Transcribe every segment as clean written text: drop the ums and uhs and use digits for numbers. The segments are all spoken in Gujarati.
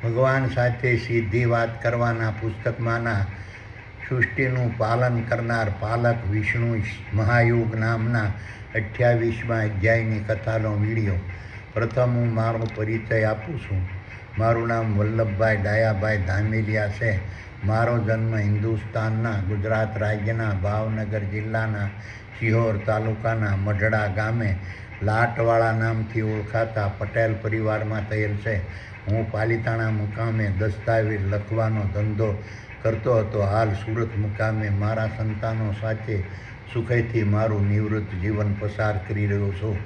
ભગવાન સાથે સીધી વાત કરવાના પુસ્તકમાંના સૃષ્ટિનું પાલન કરનાર પાલક વિષ્ણુ મહાયોગ નામના 28મા અધ્યાયની કથાનો વિડીયો. પ્રથમ હું મારો પરિચય આપું છું. મારું નામ વલ્લભભાઈ ડાયાભાઈ ધામેલિયા છે. મારો જન્મ હિન્દુસ્તાનના ગુજરાત રાજ્યના ભાવનગર જિલ્લાના સિહોર તાલુકાના મઢડા ગામે લાટવાળા નામથી ઓળખાતા પટેલ પરિવારમાં થયેલ છે. હું પાલિતાણા મુકામે દસ્તાવેજ લખવાનો ધંધો કરતો હતો. હાલ સુરત મુકામે મારા સંતાનો સાથે સુખેથી મારું નિવૃત્ત જીવન પસાર કરી રહ્યો છું.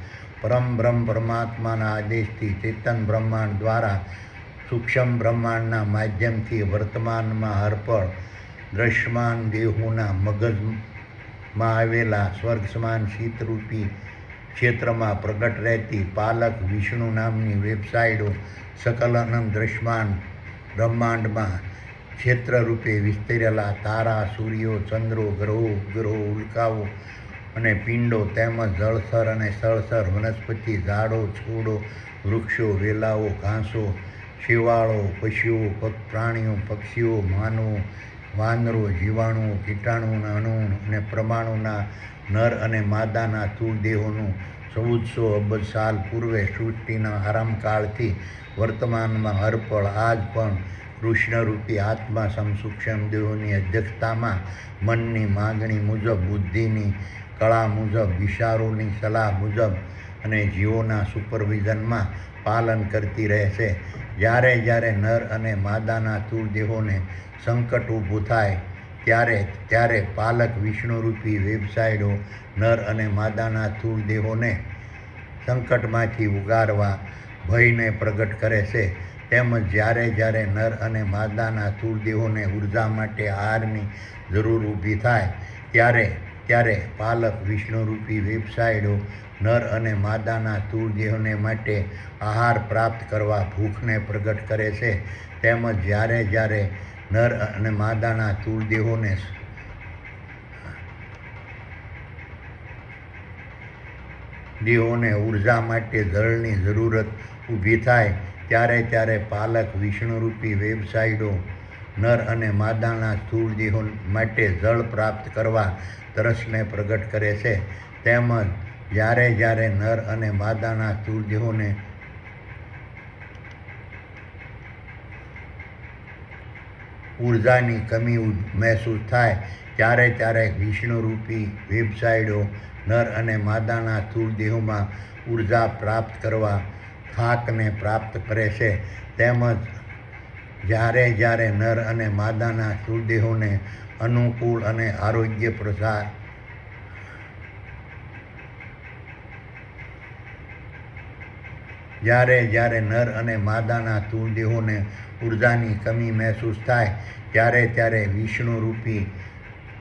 પરમ બ્રહ્મ પરમાત્માના આદેશથી ચેતન બ્રહ્માંડ દ્વારા સૂક્ષ્મ બ્રહ્માંડના માધ્યમથી વર્તમાનમાં હરપળ દ્રશ્યમાન દેહોના મગજમાં આવેલા સ્વર્ગ સમાન શીતરૂપી ક્ષેત્રમાં પ્રગટ રહેતી પાલક વિષ્ણુ નામની વેબસાઇટો સકલ અનંત દ્રશ્યમાન બ્રહ્માંડમાં ક્ષેત્રરૂપે વિસ્તરેલા તારા, સૂર્યો, ચંદ્રો, ગ્રહો, ઉપગ્રહો, ઉલ્કાઓ અને પિંડો તેમજ જળસર અને સ્થળસર વનસ્પતિ, ઝાડો, છોડો, વૃક્ષો, વેલાઓ, ઘાસો, શેવાળો, પશુઓ, પ્રાણીઓ, પક્ષીઓ, માનવો, વાનરો, જીવાણુઓ, કીટાણુઓના અણુઓ અને પરમાણુના નર અને માદાના સ્થૂળ દેહોનું 1400 અબજ સાલ પૂર્વે સૃષ્ટિના આરંભકાળથી વર્તમાનમાં હરપળ આજ પણ કૃષ્ણરૂપી આત્મા સૂક્ષ્મ દેહોની અધ્યક્ષતામાં મનની માગણી મુજબ, બુદ્ધિની કળા મુજબ, વિચારોની સલાહ મુજબ અને જીવોના સુપરવિઝનમાં પાલન કરતી રહે છે. જ્યારે જ્યારે નર અને માદાના સ્થૂળ દેહોને સંકટ ઊભું થાય ત્યારે પાલક વિષ્ણુરૂપી વેબસાઇટો નર અને માદાના સ્થૂળ દેહોને સંકટમાંથી ઉગારવા ભયને પ્રગટ કરે છે. તેમજ જ્યારે જ્યારે નર અને માદાના સ્થૂળ દેહોને ઉર્જા માટે આહારની જરૂર ઊભી થાય ત્યારે પાલક વિષ્ણુરૂપી વેબસાઇટો નર અને માદાના સ્થૂળ દેહોને માટે આહાર પ્રાપ્ત કરવા ભૂખને પ્રગટ કરે છે. તેમજ જ્યારે જ્યારે નર અને માદાના સ્થૂળ દેહોને ઉર્જા માટે જળની જરૂરત ઊભી થાય ત્યારે પાલક વિષ્ણુરૂપી વેબસાઇટો નર અને માદાના સ્થૂળ દેહો માટે જળ પ્રાપ્ત કરવા તરસને પ્રગટ કરે છે. તેમજ જ્યારે જ્યારે નર અને માદાના સ્થૂળ દેહોને ઉર્જાની કમી મહેસૂસ થાય ત્યારે વિષ્ણુરૂપી વેબસાઇટો નર અને માદાના સ્થૂળ દેહોમાં ઉર્જા પ્રાપ્ત કરવા થાકને પ્રાપ્ત કરે છે. તેમજ જ્યારે જ્યારે નર અને માદાના સ્થૂળ દેહોને અનુકૂળ અને આરોગ્યપ્રદ જ્યારે જ્યારે નર અને માદાના સ્થૂળ દેહોને ઉર્જાની કમી મહેસૂસ થાય ત્યારે વિષ્ણુરૂપી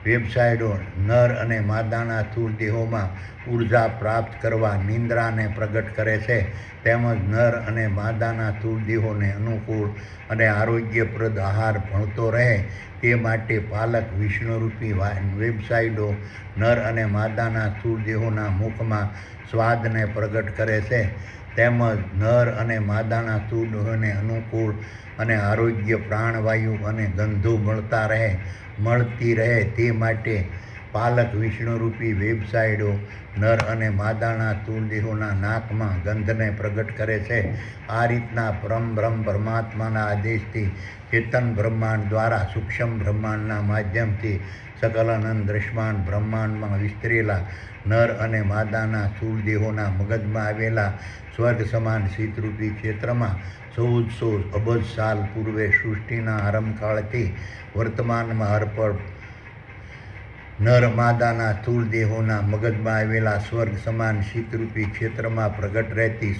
વેબસાઇટો નર અને માદાના સ્થૂળ દેહોમાં ઉર્જા પ્રાપ્ત કરવા નિંદ્રાને પ્રગટ કરે છે. તેમજ નર અને માદાના સ્થૂળ દેહોને અનુકૂળ અને આરોગ્યપ્રદ આહાર મળતો રહે તે માટે પાલક વિષ્ણુરૂપી વેબસાઇટો નર અને માદાના સ્થૂળ દેહોના મુખમાં સ્વાદને પ્રગટ કરે છે. તેમજ નર અને માદાના સ્થૂળ દેહોને અનુકૂળ અને આરોગ્ય પ્રાણવાયુ અને ગંધો મળતી રહે તે માટે પાલક વિષ્ણુરૂપી વેબસાઇટો નર અને માદાના સ્થૂળ દેહોના નાકમાં ગંધને પ્રગટ કરે છે. આ રીતના પરમ બ્રહ્મ પરમાત્માના આદેશથી ચેતન બ્રહ્માંડ દ્વારા સૂક્ષ્મ બ્રહ્માંડના માધ્યમથી સકલ અનંત દ્રશ્યમાન બ્રહ્માંડમાં વિસ્તરેલા નર અને માદાના સ્થૂળ દેહોના મગજમાં આવેલા સ્વર્ગ સમાન શીતરૂપી ક્ષેત્રમાં 1400 અબજ સાલ પૂર્વે સૃષ્ટિના આરંભકાળથી વર્તમાનમાં હરપળ નર માદાના સ્થૂળ દેહોના મગજમાં આવેલા સ્વર્ગ સમાન શીતરૂપી ક્ષેત્રમાં પ્રગટ રહેતી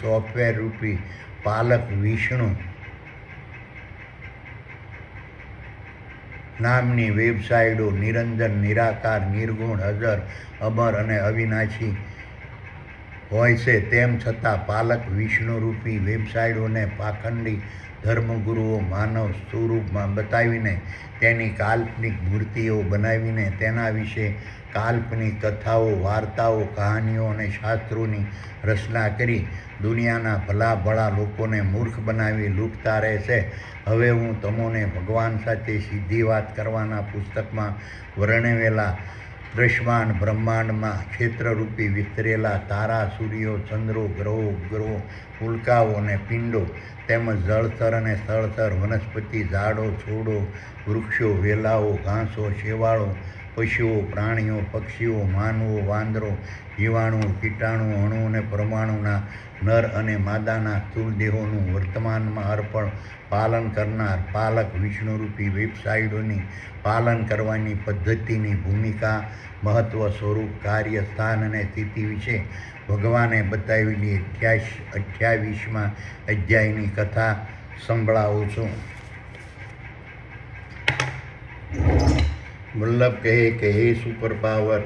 સોફ્ટવેરરૂપી પાલક વિષ્ણુ નામની વેબસાઇટો નિરંજન, નિરાકાર, નિર્ગુણ, અજર, અમર અને અવિનાશી હોય છે. તેમ છતાં પાલક વિષ્ણુરૂપી વેબસાઇટોને પાખંડી ધર્મગુરુઓ માનવ સ્વરૂપમાં બતાવીને તેની કાલ્પનિક મૂર્તિઓ બનાવીને તેના વિશે કાલ્પનિક કથાઓ, વાર્તાઓ, કહાનીઓ અને શાસ્ત્રોની રચના કરી દુનિયાના ભલા ભલા લોકોને મૂર્ખ બનાવી લૂંટતા રહેશે. હવે હું તમોને ભગવાન સાથે સીધી વાત કરવાના પુસ્તકમાં વર્ણવેલા દ્રશ્યમાન બ્રહ્માંડમાં ક્ષેત્રરૂપી વિસ્તરેલા તારા, સૂર્યો, ચંદ્રો, ગ્રહો, ઉપગ્રહો, ઉલ્કાઓ અને પિંડો તેમજ જળચર અને સ્થળચર, વનસ્પતિ, ઝાડો, છોડો, વૃક્ષો, વેલાઓ, ઘાસો, શેવાળો, પશુઓ, પ્રાણીઓ, પક્ષીઓ, માનવો, વાંદરો, જીવાણુ, કીટાણુ, અણુ અને પરમાણુના નર અને માદાના સ્થૂળ દેહોનું વર્તમાનમાં અર્પણ પાલન કરનાર પાલક વિષ્ણુરૂપી વેબસાઇટોની પાલન કરવાની પદ્ધતિની ભૂમિકા, મહત્વ, સ્વરૂપ, કાર્ય, સ્થાન અને સ્થિતિ વિશે ભગવાને બતાવેલી 28મા અધ્યાયની કથા સંભળાવું છું. વલ્લભ કહે કે હે સુપર પાવર,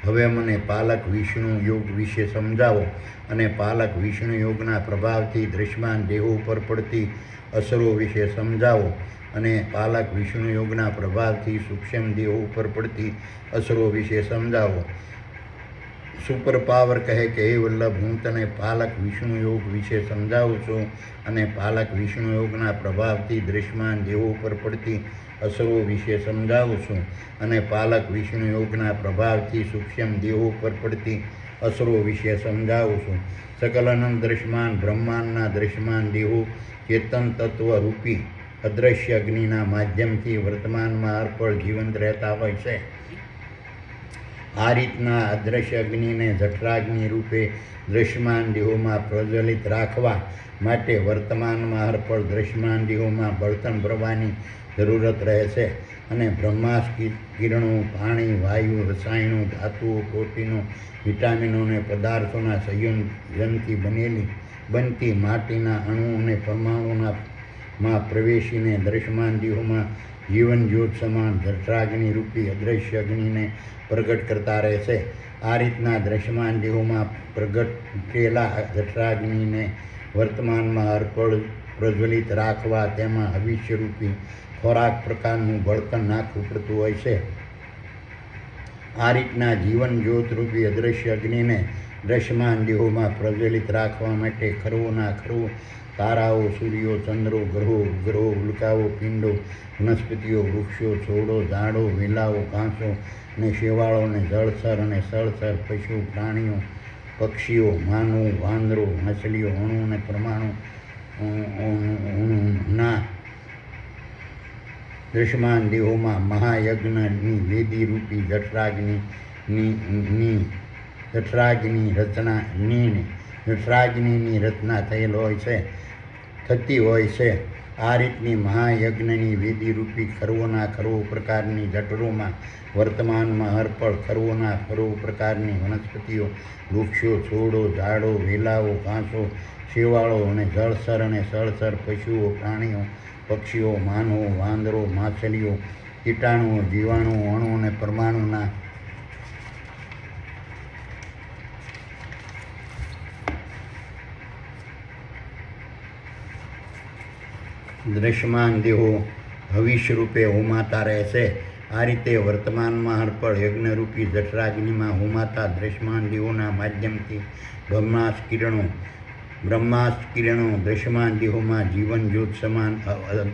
હવે મને પાલક વિષ્ણુ યોગ વિશે સમજાવો અને પાલક વિષ્ણુ યોગના પ્રભાવથી દ્રશ્યમાન દેહો ઉપર પડતી અસરો વિશે સમજાવો અને પાલક વિષ્ણુ યોગના પ્રભાવથી સૂક્ષ્મ દેહો ઉપર પડતી અસરો વિશે સમજાવો. સુપર પાવર કહે કે હે વલ્લભ, હું તને પાલક વિષ્ણુ યોગ વિશે સમજાવું છું અને પાલક વિષ્ણુ યોગના પ્રભાવથી દ્રશ્યમાન દેહો ઉપર પડતી અસરો વિશે સમજાવું છું અને પાલક વિષ્ણુ યોગના પ્રભાવથી સૂક્ષ્મ દેહો ઉપર પડતી અસરો વિશે સમજાવું છું. સકલાનંદ દ્રશ્યમાન બ્રહ્માંડના દ્રશ્યમાન દેહો ચેતન તત્વ રૂપી અદ્રશ્ય અગ્નિના માધ્યમથી વર્તમાનમાં અર્પણ જીવંત રહેતા હોય છે. આ રીતના અદ્રશ્ય અગ્નિને જઠરાગ્નિ રૂપે દ્રશ્યમાન દેહોમાં પ્રજ્વલિત રાખવા માટે વર્તમાનમાં અર્પણ દ્રશ્યમાન દેહોમાં બળતણ ભરવાની જરૂરત રહે છે અને બ્રહ્માસ્ત્ર કિરણો, પાણી, વાયુ, રસાયણો, ધાતુઓ, પ્રોટીનો, વિટામિનો અને પદાર્થોના સંયોજનથી બનતી માટીના અણુ અને પરમાણુમાં પ્રવેશીને દ્રશ્યમાન દેહોમાં જીવન જ્યોત સમાન જઠરાગ્નિ રૂપી અદ્રશ્ય અગ્નિને પ્રગટ કરતા રહે છે. આ રીતના દ્રશ્યમાન દેહોમાં પ્રગટેલા જઠરાગ્નિને વર્તમાનમાં અર્પણ પ્રજ્વલિત રાખવા તેમાં ભવિષ્યરૂપી ખોરાક પ્રકારનું બળતણ નાખવું પડતું હોય છે. આ રીતના જીવન જ્યોતરૂપી અદ્રશ્ય અગ્નિને દ્રશ્યમાન દેહોમાં પ્રજ્વલિત રાખવા માટે ખરવોના ખરવું તારાઓ, સૂર્યો, ચંદ્રો, ગ્રહો, ઉપગ્રહો, ઉલ્કાઓ, પિંડો, વનસ્પતિઓ, વૃક્ષો, છોડો, ઝાડો, વેલાઓ, ઘાસો અને શેવાળો અને જળચર અને સ્થળચર, પશુ, પ્રાણીઓ, પક્ષીઓ, માનવો, વાંદરો, માછલીઓ, અણુ અને પરમાણુના દ્રશ્યમાન દેહોમાં મહાયજ્ઞની વેદીરૂપી જઠરાગ્નિની રચના થતી હોય છે. આ રીતની મહાયજ્ઞની વેદીરૂપી ખરવોના ખરવો પ્રકારની જઠરોમાં વર્તમાનમાં અર્પણ ખરવોના ખરવો પ્રકારની વનસ્પતિઓ, વૃક્ષો, છોડો, ઝાડો, વેલાઓ, ઘાસો, શેવાળો અને જળચર અને સ્થળચર, પશુઓ, પ્રાણીઓ, પક્ષીઓ, માનવો, વાંદરો, માછલીઓ, કીટાણુઓ, જીવાણુઓ, અણુ અને પરમાણુના દ્રશ્યમાન દેહો ભવિષ્ય રૂપે હોમાતા રહેશે. આ રીતે વર્તમાનમાં અર્પણ યજ્ઞરૂપી જઠરાગ્નિમાં હોમાતા દ્રશ્યમાન દેહોના માધ્યમથી બ્રહ્માસ્ત્ર કિરણો દ્રશ્યમાન દેહોમાં જીવન જ્યોત સમાન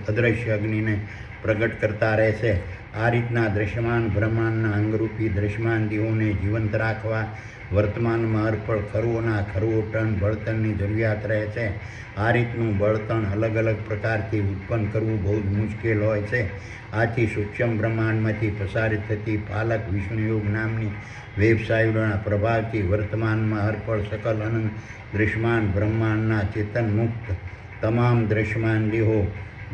અદ્રશ્ય અગ્નિને પ્રગટ કરતા રહેશે. આ રીતના દ્રશ્યમાન બ્રહ્માંડના અંગરૂપી દ્રશ્યમાન દેહોને જીવંત રાખવા વર્તમાનમાં અર્પણ ખરવોના ખરવો ટન બળતણની જરૂરિયાત રહે છે. આ રીતનું બળતણ અલગ અલગ પ્રકારથી ઉત્પન્ન કરવું બહુ જ મુશ્કેલ હોય છે. આથી સૂક્ષ્મ બ્રહ્માંડમાંથી પ્રસારિત થતી પાલક વિષ્ણુયોગ નામની વેબસાઇટોના પ્રભાવથી વર્તમાનમાં અર્પણ સકલ અનંત દ્રશ્યમાન બ્રહ્માંડના ચેતન મુક્ત તમામ દ્રશ્યમાન દેહો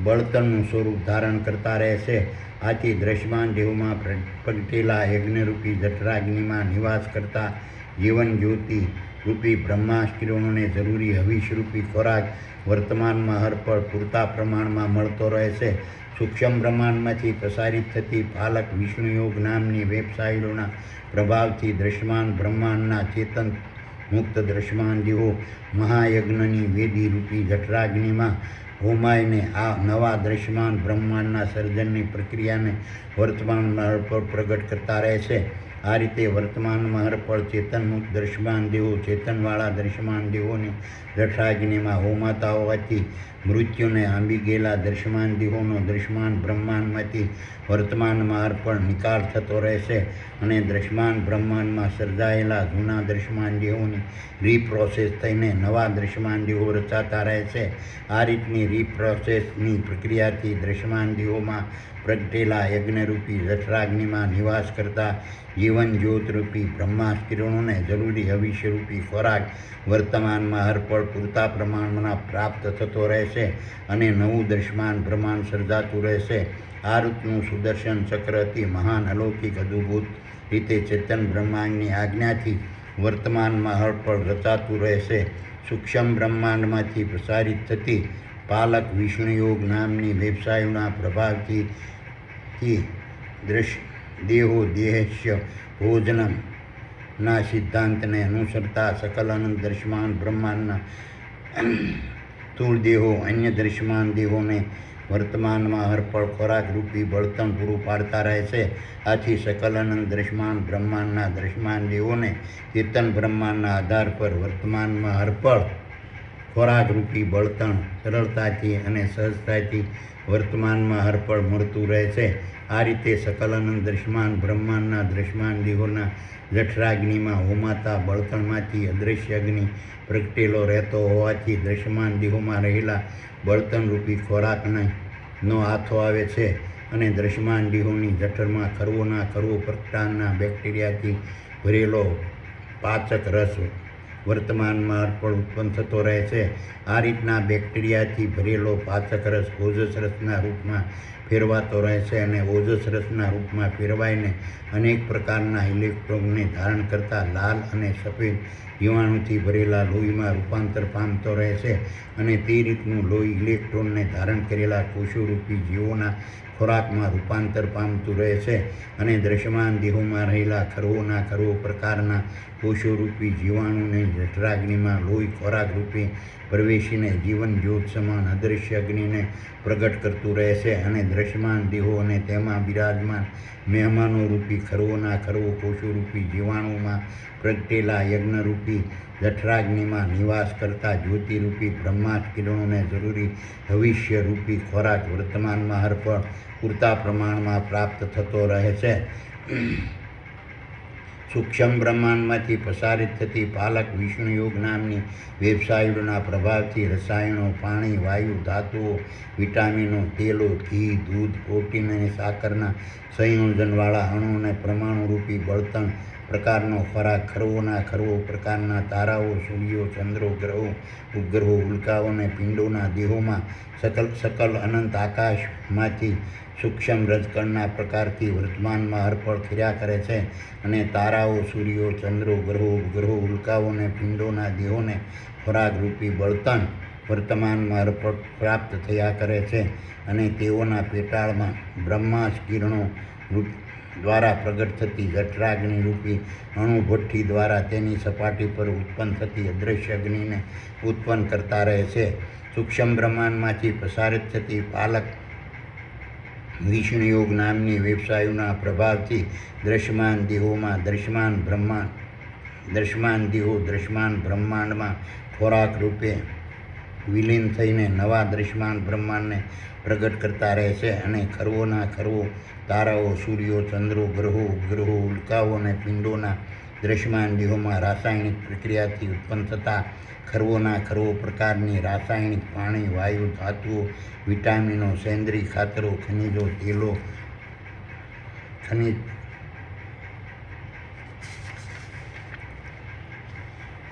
બળતણનું સ્વરૂપ ધારણ કરતા રહેશે. આથી દ્રશ્યમાન દેહોમાં પ્રગટેલા યજ્ઞરૂપી જઠરાગ્નિમાં નિવાસ કરતા જીવન જ્યોતિ રૂપી બ્રહ્માસ્ત્ર કિરણોને જરૂરી હવિષરૂપી ખોરાક વર્તમાનમાં અર્પણ પૂરતા પ્રમાણમાં મળતો રહેશે. સૂક્ષ્મ બ્રહ્માંડમાંથી પ્રસારિત થતી પાલક વિષ્ણુયોગ નામની વેબસાઇટોના પ્રભાવથી દ્રશ્યમાન બ્રહ્માંડના ચેતન મુક્ત દ્રશ્યમાન દેહો મહાયજ્ઞની વેદીરૂપી જઠરાગ્નિમાં હોમાઈને આ નવા દ્રશ્યમાન બ્રહ્માંડના સર્જનની પ્રક્રિયાને વર્તમાનમાં પ્રગટ કરતા રહેશે. આ રીતે વર્તમાનમાં હરપળ ચેતનમુક્ત દૃશ્યમાન દેહો ચેતનવાળા દૃશ્યમાન દેહોની જઠરાગ્નિમાં હોમાતા હોવાથી મૃત્યુને આંબી ગયેલા દૃશ્યમાન દેહોનો દૃશ્યમાન બ્રહ્માંડમાંથી વર્તમાનમાં હરપળ નિકાલ થતો રહેશે અને દૃશ્યમાન બ્રહ્માંડમાં સર્જાયેલા જૂના દૃશ્યમાન દેહોની રીપ્રોસેસ થઈને નવા દૃશ્યમાન દેહો રચાતા રહેશે. આ રીતની રીપ્રોસેસની પ્રક્રિયાથી દૃશ્યમાન દેહોમાં પ્રગટેલા યજ્ઞરૂપી જઠરાગ્નિમાં નિવાસ કરતા જીવન જ્યોતરૂપી બ્રહ્માસ્ત્ર કિરણોને જરૂરી હવિષ્યરૂપી ખોરાક વર્તમાનમાં હરપળ પૂરતા પ્રમાણમાં પ્રાપ્ત થતો રહેશે અને નવું દૃશ્યમાન બ્રહ્માંડ સર્જાતું રહેશે. આ રીતનું સુદર્શન ચક્ર અતિ મહાન અલૌકિક અદભુત રીતે ચેતન બ્રહ્માંડની આજ્ઞાથી વર્તમાનમાં હરપળ રચાતું રહેશે. સૂક્ષ્મ બ્રહ્માંડમાંથી પ્રસારિત થતી પાલક વિષ્ણુયોગ નામની વેબસાઇટના પ્રભાવથી દેહો દેહસ્ય ભોજનમ ના સિદ્ધાંતને અનુસરતા સકલ અનંત દૃશ્યમાન બ્રહ્માંડના સ્થૂળ દેહો અન્ય દૃશ્યમાન દેહોને વર્તમાનમાં હરપળ ખોરાક રૂપી બળતણ પૂરું પાડતા રહેશે. આથી સકલ અનંત દૃશ્યમાન બ્રહ્માંડના દૃશ્યમાન દેહોને ચેતન બ્રહ્માંડના આધાર પર વર્તમાનમાં હરપળ ખોરાક રૂપી બળતણ સરળતાથી અને સહજતાથી વર્તમાનમાં હરપળ મળતું રહેશે. આ રીતે સકલ અનંત દૃશ્યમાન બ્રહ્માંડના દૃશ્યમાન દેહોના જઠરાગ્નિમાં હોમાતા બળતણમાંથી અદૃશ્ય અગ્નિ પ્રગટેલો રહેતો હોવાથી દૃશ્યમાન દેહોમાં રહેલા બળતણરૂપી ખોરાકનો આથો આવે છે અને દૃશ્યમાન દેહોની જઠરમાં ખરવોના ખરવો પ્રકારના બેક્ટેરિયાથી ભરેલો પાચક રસ વર્તમાનમાં હરપળ ઉત્પન્ન થતો રહે છે. આ રીતના બેક્ટેરિયાથી ભરેલો પાચક રસ ઓજસ રસના રૂપમાં ફેરવાતો રહે છે અને ઓજસ રસના રૂપમાં ફેરવાઈને અનેક પ્રકારના ઇલેક્ટ્રોનને ધારણ કરતા લાલ અને સફેદ જીવાણુથી ભરેલા લોહીમાં રૂપાંતર પામતો રહે છે અને તે રીતનું લોહી ઇલેક્ટ્રોનને ધારણ કરેલા કોષોરૂપી જીવોના ખોરાકમાં રૂપાંતર પામતું રહે છે અને દૃશ્યમાન દેહોમાં રહેલા ખરવોના ખરવો પ્રકારના કોષોરૂપી જીવાણુને જઠરાગ્નિમાં લોહી ખોરાક રૂપે પ્રવેશીને જીવન જ્યોત સમાન અદૃશ્ય અગ્નિને પ્રગટ કરતું રહે છે અને દૃશ્યમાન દેહો અને તેમાં બિરાજમાન મહેમાનો રૂપી ખરવોના ખરવો કોષોરૂપી જીવાણુમાં પ્રગટેલા યજ્ઞરૂપી જઠરાગ્નિમાં નિવાસ કરતા જ્યોતિરૂપી બ્રહ્માસ્ત્ર કિરણોને જરૂરી ભવિષ્યરૂપી ખોરાક વર્તમાનમાં હરપળ પૂરતા પ્રમાણમાં પ્રાપ્ત થતો રહે છે. સૂક્ષ્મ બ્રહ્માંડમાંથી પ્રસારિત થતી પાલક વિષ્ણુયોગ નામની વેબસાઇટના પ્રભાવથી રસાયણો પાણી વાયુ ધાતુઓ વિટામિનો તેલો ઘી દૂધ પ્રોટીન અને સાકરના સંયોજનવાળા અણુ અને પરમાણુરૂપી બળતણ પ્રકારનો ખોરાક ખરવોના ખરવો પ્રકારના તારાઓ સૂર્યો ચંદ્રો ગ્રહો ઉપગ્રહો ઉલ્કાઓ અને પિંડોના દેહોમાં સકલ અનંત આકાશમાંથી સૂક્ષ્મ રજકણના પ્રકારથી વર્તમાનમાં હરપળ ફર્યા કરે છે અને તારાઓ સૂર્યો ચંદ્રો ગ્રહો ઉપગ્રહો ઉલ્કાઓ અને પિંડોના દેહોને ખોરાકરૂપી બળતણ વર્તમાનમાં હરપળ પ્રાપ્ત થયા કરે છે અને તેઓના પેટાળમાં બ્રહ્માસ્ત્ર કિરણો દ્વારા પ્રગટ થતી જઠરાગ્નિ રૂપી અણુભઠ્ઠી દ્વારા તેની સપાટી પર ઉત્પન્ન થતી અદૃશ્ય અગ્નિને ઉત્પન્ન કરતા રહે છે. સૂક્ષ્મ બ્રહ્માંડમાંથી પ્રસારિત થતી પાલક વિષ્ણુયોગ નામની વેબસાઇટના પ્રભાવથી દૃશ્યમાન દેહોમાં દૃશ્યમાન દેહો દૃશ્યમાન બ્રહ્માંડમાં ખોરાક રૂપે વિલીન થઈને નવા દૃશ્યમાન બ્રહ્માંડને પ્રગટ કરતા રહે છે અને ખરવોના ખરવો તારાઓ સૂર્યો ચંદ્રો ગ્રહો ઉપગ્રહો ઉલ્કાઓ અને પિંડોના દૃશ્યમાન દેહોમાં રાસાયણિક પ્રક્રિયાથી ઉત્પન્ન થતા ખરવોના ખરવો પ્રકારની રાસાયણિક પાણી વાયુ ધાતુઓ વિટામિનો સેન્દ્રીય ખાતરો ખનિજો તેલો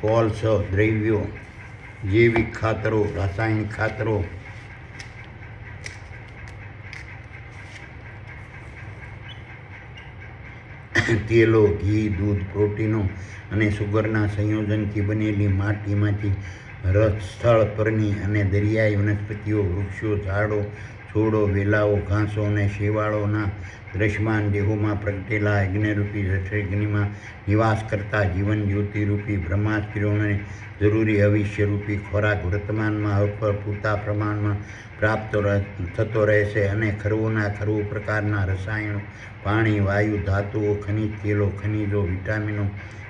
કોલસ દ્રવ્યો જૈવિક ખાતરો રાસાયણિક ખાતરો તેલો ઘી દૂધ પ્રોટીનો અને સુગરના સંયોજનથી બનેલી માટીમાંથી સ્થળ પરની અને દરિયાઈ વનસ્પતિઓ વૃક્ષો ઝાડો છોડો વેલાઓ ઘાસો અને શેવાળોના દ્રશ્યમાન દેહોમાં પ્રગટેલા યજ્ઞરૂપી જઠરાગ્નિમાં નિવાસ કરતા જીવન જ્યોતિરૂપી બ્રહ્માસ્ત્ર કિરણોને જરૂરી અવિષ્યરૂપી ખોરાક વર્તમાનમાં પૂરતા પ્રમાણમાં પ્રાપ્ત થતો રહેશે અને ખરવોના ખરવો પ્રકારના રસાયણો, પાણી, વાયુ, ધાતુઓ, ખનિજ તેલો, ખનિજો, વિટામિનો,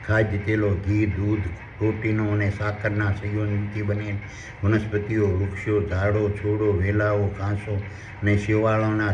ખાદ્ય તેલો, ઘી, દૂધ, પ્રોટીનો અને સાકરના સંયોજનથી બનેલ વનસ્પતિઓ, વૃક્ષો, ઝાડો, છોડો, વેલાઓ, ઘાસો અને શેવાળોના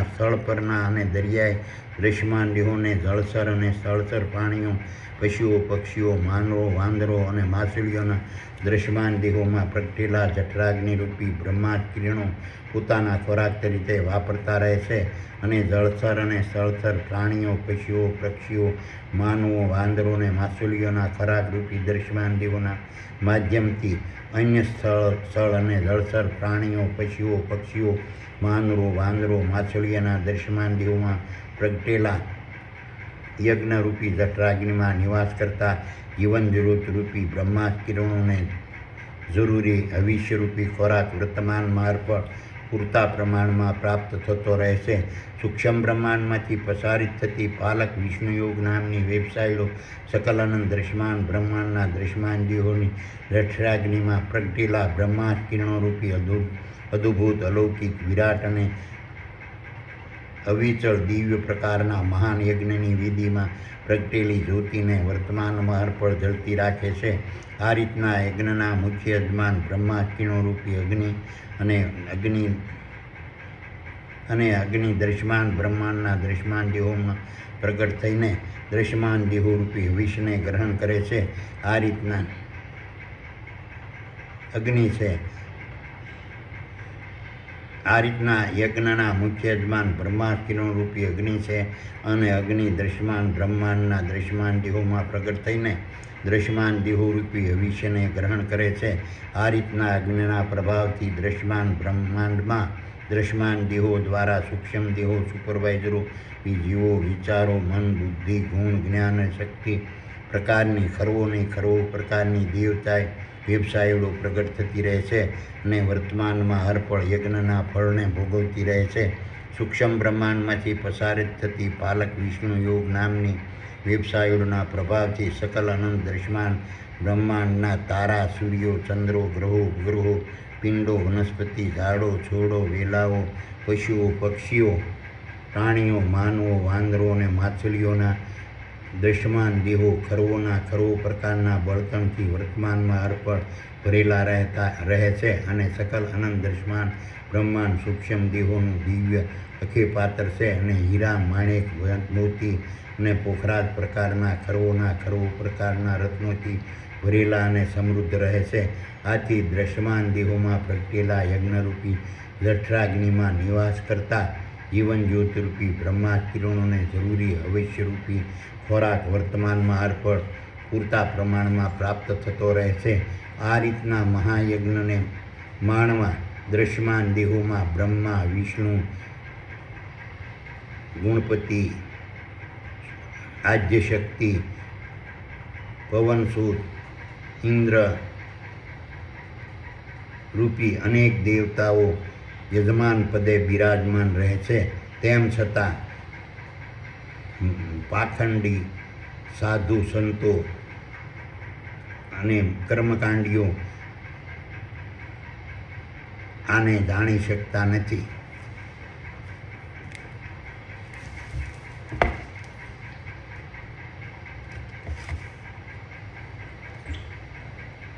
સ્થળ પરના અને દરિયાઈ દ્રશ્યમાન દેહોને જળચર અને સ્થળચર પ્રાણીઓ, પશુઓ, પક્ષીઓ, માનવો, વાંદરો અને માછલીઓના દ્રશ્યમાન દેહોમાં પ્રગટેલા જઠરાગ્નિરૂપી બ્રહ્માસ્ત્ર કિરણો પોતાના ખોરાક તરીકે વાપરતા રહે છે અને જળચર અને સ્થળચર પ્રાણીઓ, પશુઓ, પક્ષીઓ, માનવો, વાંદરો અને માછલીઓના ખોરાકરૂપી દ્રશ્યમાન દેહોના માધ્યમથી અન્ય સ્થળ અને જળચર પ્રાણીઓ, પશુઓ, પક્ષીઓ, માનવો, વાંદરો, માછલીઓના દ્રશ્યમાન દેહોમાં પ્રગટેલા યજ્ઞરૂપી જઠરાગ્નિમાં નિવાસ કરતા જીવન જ્યોતિરૂપી બ્રહ્માસ્ત્ર કિરણોને જરૂરી અવિષ્યરૂપી ખોરાક વર્તમાન મારફત પૂરતા પ્રમાણમાં પ્રાપ્ત થતો રહેશે. સૂક્ષ્મ બ્રહ્માંડમાંથી પસારિત થતી પાલક વિષ્ણુયોગ નામની વેબસાઇટો સકલ અનંત દ્રશ્યમાન બ્રહ્માંડના દ્રશ્યમાન દેહોની જઠરાગ્નિમાં પ્રગટેલા બ્રહ્માસ્ત્ર કિરણોરૂપી અદભુત, અલૌકિક, વિરાટ અને અવિચળ દિવ્ય પ્રકારના મહાન યજ્ઞની વિધિમાં પ્રગટેલી જ્યોતિને વર્તમાનમાં અર્પણ જળતી રાખે છે. આ રીતના યજ્ઞના મુખ્ય યજમાન બ્રહ્માસ્ત્ર કિરણોરૂપી અગ્નિ દ્રશ્યમાન બ્રહ્માંડના દ્રશ્યમાન દેહોમાં પ્રગટ થઈને દ્રશ્યમાન દેહોરૂપી હવિષ્યને ગ્રહણ કરે છે. આ રીતના યજ્ઞના મુખ્ય યજમાન બ્રહ્માસ્ત્ર કિરણોરૂપી અગ્નિ છે અને અગ્નિ દ્રશ્યમાન બ્રહ્માંડના દ્રશ્યમાન દેહોમાં પ્રગટ થઈને દ્રશ્યમાન દેહોરૂપી હવિષ્યને ગ્રહણ કરે છે. આ રીતના અગ્નિના પ્રભાવથી દ્રશ્યમાન બ્રહ્માંડમાં દ્રશ્યમાન દેહો દ્વારા સૂક્ષ્મ દેહો, સુપરવાઇઝરો, જીવો, વિચારો, મન, બુદ્ધિ, ગુણ, જ્ઞાન અને શક્તિ પ્રકારની ખરવો પ્રકારની દેવતાય વેબસાઇટો પ્રગટ થતી રહે છે અને વર્તમાનમાં હરપળ યજ્ઞના ફળને ભોગવતી રહે છે. સૂક્ષ્મ બ્રહ્માંડમાંથી પસારિત થતી પાલક વિષ્ણુ યોગ નામની વેબસાઇટોના પ્રભાવથી સકલ અનંત દ્રશ્યમાન બ્રહ્માંડના તારા, સૂર્યો, ચંદ્રો, ગ્રહો, પિંડો, વનસ્પતિ, ઝાડો, છોડો, વેલાઓ, પશુઓ, પક્ષીઓ, પ્રાણીઓ, માનવો, વાંદરો અને માછલીઓના દ્રશ્યમાન દેહો ખરવો પ્રકારના બળતણથી વર્તમાનમાં અર્પણ ભરેલા રહે છે અને સકલ અનંત દ્રશ્યમાન બ્રહ્માંડ સૂક્ષ્મ દેહોનું દિવ્ય અખેપાત્ર છે અને હીરા, માણેક, મોતી અને પોખરાજ પ્રકારના ખરવો પ્રકારના રત્નોથી ભરેલા અને સમૃદ્ધ રહે છે. આથી દ્રશ્યમાન દેહોમાં પ્રગટેલા યજ્ઞરૂપી જઠરાગ્નિમાં નિવાસ કરતા જીવન જ્યોતિરૂપી બ્રહ્માસ્ત્ર કિરણોને જરૂરી અવશ્યરૂપી ખોરાક વર્તમાનમાં અર્પણ પૂરતા પ્રમાણમાં પ્રાપ્ત થતો રહે છે. આ રીતના મહાયજ્ઞને માણવા દ્રશ્યમાન દેહોમાં બ્રહ્મા, વિષ્ણુ, ગુણપતિ, આદ્યશક્તિ, પવનસુત, ઇન્દ્ર રૂપી અનેક દેવતાઓ યજમાન પદે બિરાજમાન રહે છે. તેમ છતાં પાખંડી સાધુ સંતો અને કર્મકાંડીઓ આને જાણી શકતા નથી.